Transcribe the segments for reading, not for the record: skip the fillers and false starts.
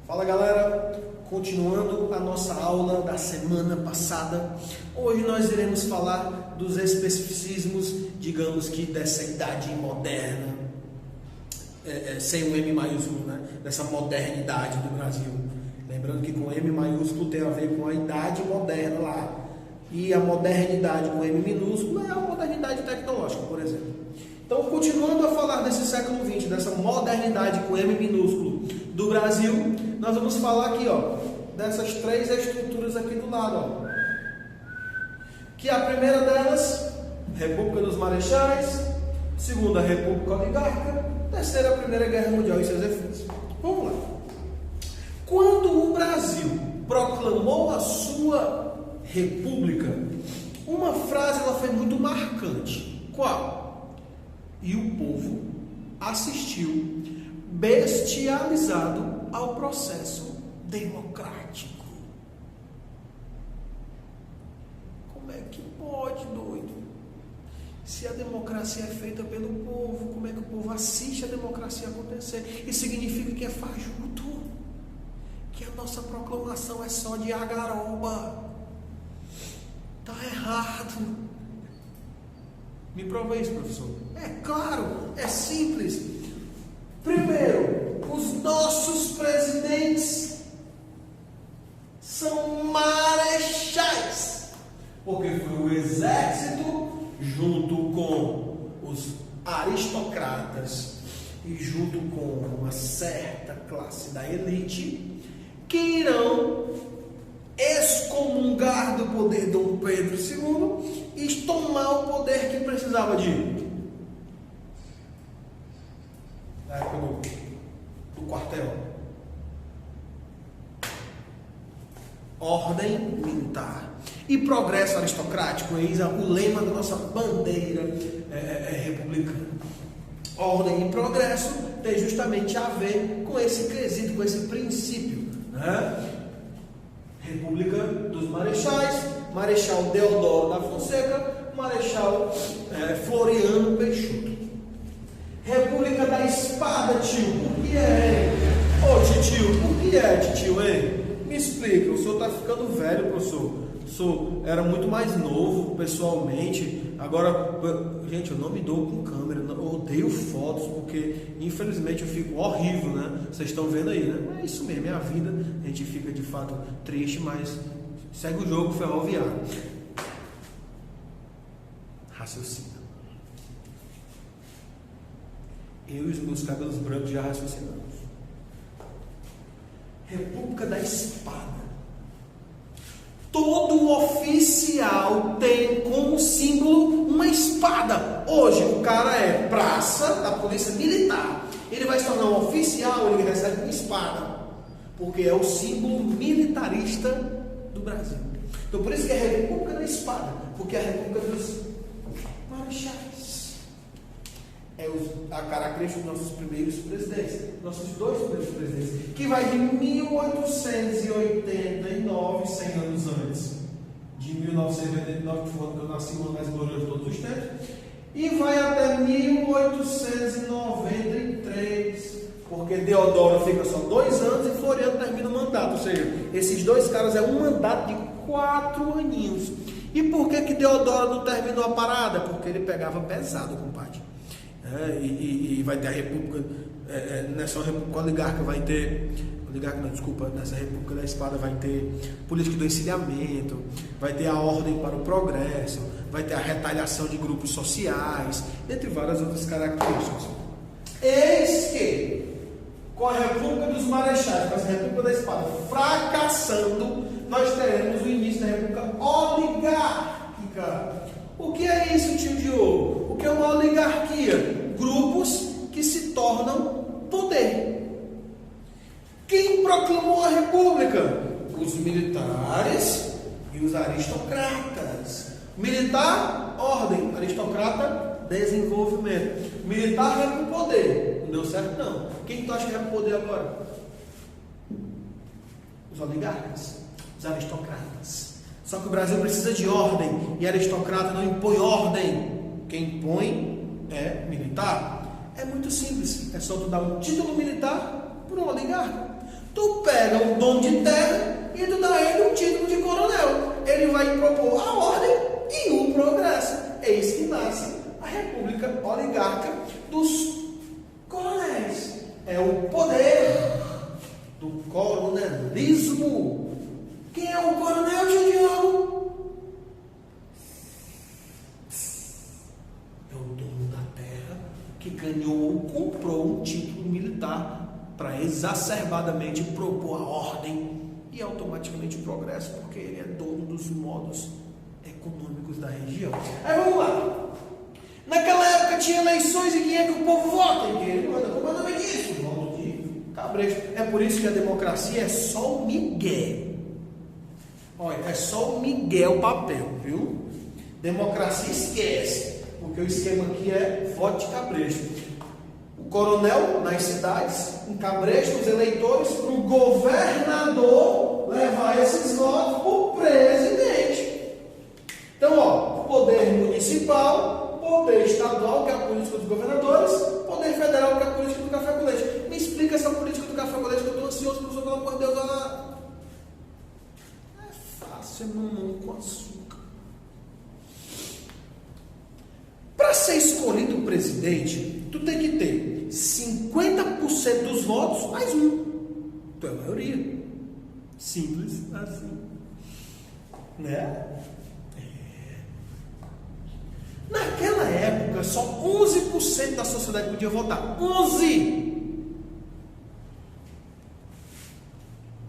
Fala galera, continuando a nossa aula da semana passada, hoje nós iremos falar dos especificismos, digamos que dessa idade moderna, sem um M maiúsculo, né? Dessa modernidade do Brasil. Lembrando que com M maiúsculo tem a ver com a idade moderna lá, e a modernidade com M minúsculo é a modernidade tecnológica, por exemplo. Então, continuando a falar desse século XX, dessa modernidade com M minúsculo do Brasil, nós vamos falar aqui, ó, dessas três estruturas aqui do lado, ó. Que a primeira delas, República dos Marechais, segunda, República Oligárquica, terceira, a Primeira Guerra Mundial e seus efeitos. Vamos lá. Quando o Brasil proclamou a sua república, uma frase ela foi muito marcante. Qual? E o povo assistiu bestializado ao processo democrático. Como é que pode, doido? Se a democracia é feita pelo povo, como é que o povo assiste a democracia acontecer? Isso significa que é fajuto, que a nossa proclamação é só de agaroba. Tá errado. Me prova isso, professor. É claro, é simples. Primeiro, os nossos presidentes são marechais, porque foi o exército, junto com os aristocratas e junto com uma certa classe da elite, que irão excomungar do poder Dom Pedro II e tomar o poder que precisava de da época do quartel. Ordem militar e progresso aristocrático, eis o lema da nossa bandeira republicana. Ordem e progresso tem justamente a ver com esse quesito, com esse princípio, né? República dos Marechais, Marechal Deodoro da Fonseca, Marechal Floriano Peixoto. República da Espada, tio, por que é? Ô tio, por que é, tio, hein? Me explica, o senhor está ficando velho, professor. O senhor era muito mais novo pessoalmente. Agora, gente, eu não me dou com câmera, eu odeio fotos, porque infelizmente eu fico horrível, né? Vocês estão vendo aí, né? É isso mesmo, é a vida. A gente fica de fato triste, mas segue o jogo ferroviário. Raciocina. Eu e os meus cabelos brancos já raciocinamos. República da Espada. Todo oficial tem como símbolo uma espada. Hoje o cara é praça da polícia militar. Ele vai se tornar um oficial, ele recebe uma espada, porque é o símbolo militarista do Brasil. Então por isso que é a República da Espada, porque é a República dos Marechais. É a característica dos nossos primeiros presidentes, nossos dois primeiros presidentes, que vai de 1889, 100 anos antes de 1989, que foi quando eu nasci, o ano mais glorioso de todos os tempos, e vai até 1893, porque Deodoro fica só 2 anos e Floriano termina o mandato, ou seja, esses dois caras é um mandato de 4 aninhos. E por que Deodoro não terminou a parada? Porque ele pegava pesado, compadre. E vai ter a República, nessa República Oligárquica vai ter, nessa República da Espada vai ter política do encilhamento, vai ter a ordem para o progresso, vai ter a retaliação de grupos sociais, entre várias outras características. Eis que, com a República dos Marechais, com a República da Espada fracassando, nós teremos o início da República Oligárquica. O que é isso, tio Diogo? O que é uma oligarquia? Grupos que se tornam poder. Quem proclamou a República? Os militares e os aristocratas. Militar, ordem. Aristocrata, desenvolvimento. Militar vai para o poder. Não deu certo, não. Quem tu acha que vai para o poder agora? Os oligarcas, os aristocratas. Só que o Brasil precisa de ordem, e aristocrata não impõe ordem. Quem impõe é militar. É muito simples, é só tu dar um título militar para um oligarca. Tu pega um dono de terra e tu dá a ele um título de coronel. Ele vai propor a ordem e o progresso. Eis que nasce a República Oligarca dos Coronéis. É o poder do coronelismo. Quem é o coronel, Juliano? É o dono da terra que ganhou ou comprou um título militar para exacerbadamente propor a ordem e automaticamente o progresso, porque ele é dono dos modos econômicos da região. Aí vamos lá. Naquela época tinha eleições e quem é que o povo vota? E quem ele manda? Como é o nome disso? Voto de Cabresto. É por isso que a democracia é só o migué. Olha, é só o migué o papel, viu? Democracia esquece, porque o esquema aqui é voto de Cabresto. O coronel nas cidades, em Cabresto, os eleitores, para o governador levar esses votos para o presidente. Então, ó, poder municipal, poder estadual, que é a política dos governadores, poder federal, que é a política do café com leite. Me explica essa política do café com leite, que eu estou ansioso, professor, pelo amor de Deus. É fácil, é mamão com açúcar. Para ser escolhido presidente, tu tem que ter 50% dos votos mais um. Tu é a maioria. Simples assim. Né? Naquela época, só 11% da sociedade podia votar. 11%!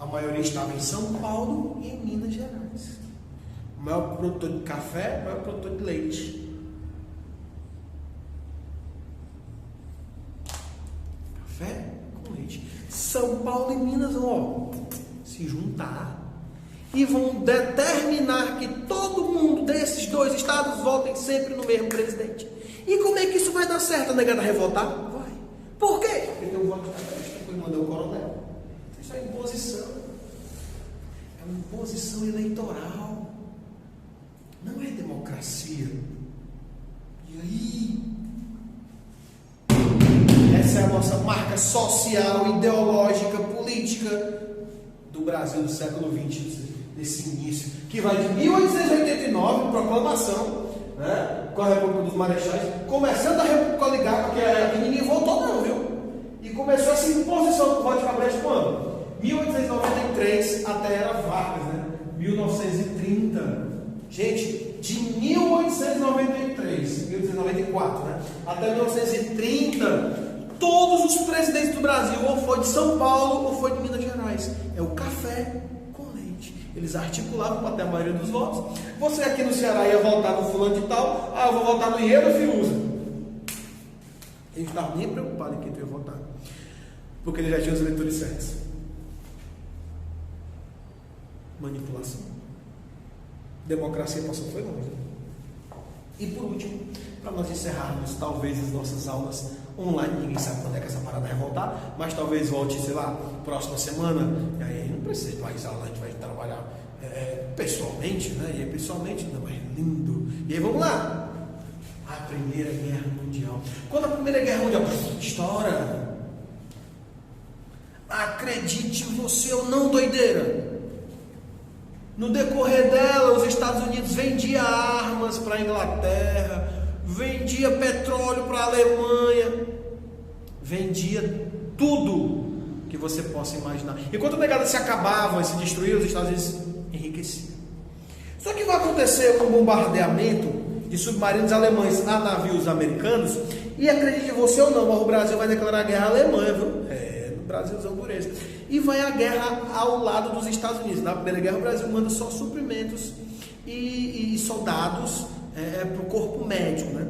A maioria estava em São Paulo e em Minas Gerais. O maior produtor de café, o maior produtor de leite. Café com leite. São Paulo e Minas vão se juntar e vão determinar que todo mundo desses dois estados votem sempre no mesmo presidente. E como é que isso vai dar certo? A negada revoltar? Vai. Por quê? Porque tem um voto de Cabresto, depois mandou o coronel. Isso é imposição. É uma imposição eleitoral. Não é democracia. E aí? Essa é a nossa marca social, ideológica, política do Brasil do século XX, desse início, que vai de 1889, proclamação, né, com a República dos Marechais, começando a República Oligarca, que aqui ninguém votou não, viu? E começou essa imposição do voto de Cabresto quando? 1893 até era Vargas, né? 1930. Gente, de 1894, né, até 1930, todos os presidentes do Brasil, ou foi de São Paulo, ou foi de Minas Gerais. É o café com leite. Eles articulavam para ter a maioria dos votos. Você aqui no Ceará ia votar no fulano de tal, eu vou votar no Ieda Fiuza. Eles não estavam nem preocupados em quem tu ia votar, porque eles já tinham os eleitores certos. Manipulação. Democracia passou, foi longe. E por último, para nós encerrarmos talvez as nossas aulas online, ninguém sabe quando é que essa parada vai voltar, mas talvez volte, sei lá, próxima semana, e aí não precisa mais aula, a gente vai trabalhar pessoalmente, né? E aí pessoalmente ainda mais lindo. E aí vamos lá. A Primeira Guerra Mundial. Quando a Primeira Guerra Mundial estoura, acredite você ou não, doideira, no decorrer dela, os Estados Unidos vendiam armas para a Inglaterra, vendia petróleo para a Alemanha, vendia tudo que você possa imaginar. Enquanto a negada se acabava e se destruía, os Estados Unidos enriqueciam. Só que vai acontecer um bombardeamento de submarinos alemães a navios americanos, e acredite você ou não, mas o Brasil vai declarar guerra à Alemanha, viu? No Brasilzão por esse. E vai a guerra ao lado dos Estados Unidos. Na Primeira Guerra, o Brasil manda só suprimentos e soldados para o corpo médico, né?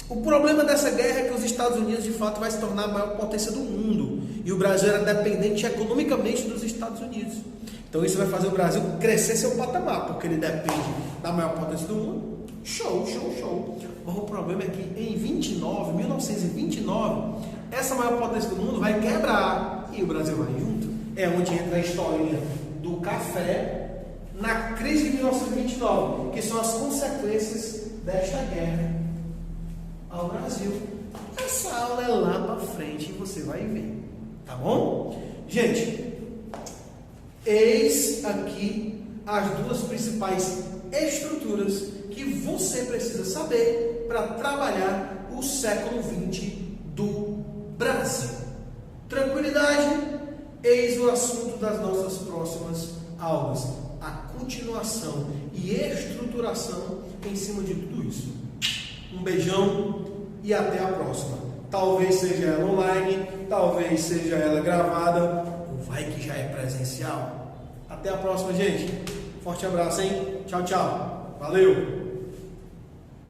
O problema dessa guerra é que os Estados Unidos, de fato, vai se tornar a maior potência do mundo. E o Brasil era dependente economicamente dos Estados Unidos. Então isso vai fazer o Brasil crescer seu patamar, porque ele depende da maior potência do mundo. Show, show, show. Mas o problema é que em 1929, essa maior potência do mundo vai quebrar e o Brasil vai junto. É onde entra a historinha do café na crise de 1929, que são as consequências desta guerra ao Brasil. É essa aula é lá para frente e você vai ver, tá bom? Gente, eis aqui as duas principais estruturas que você precisa saber para trabalhar o século XX do Brasil. Tranquilidade? Eis o assunto das nossas próximas aulas. A continuação e estruturação em cima de tudo isso. Um beijão e até a próxima. Talvez seja ela online, talvez seja ela gravada, ou vai que já é presencial. Até a próxima, gente. Forte abraço, hein? Tchau, tchau. Valeu!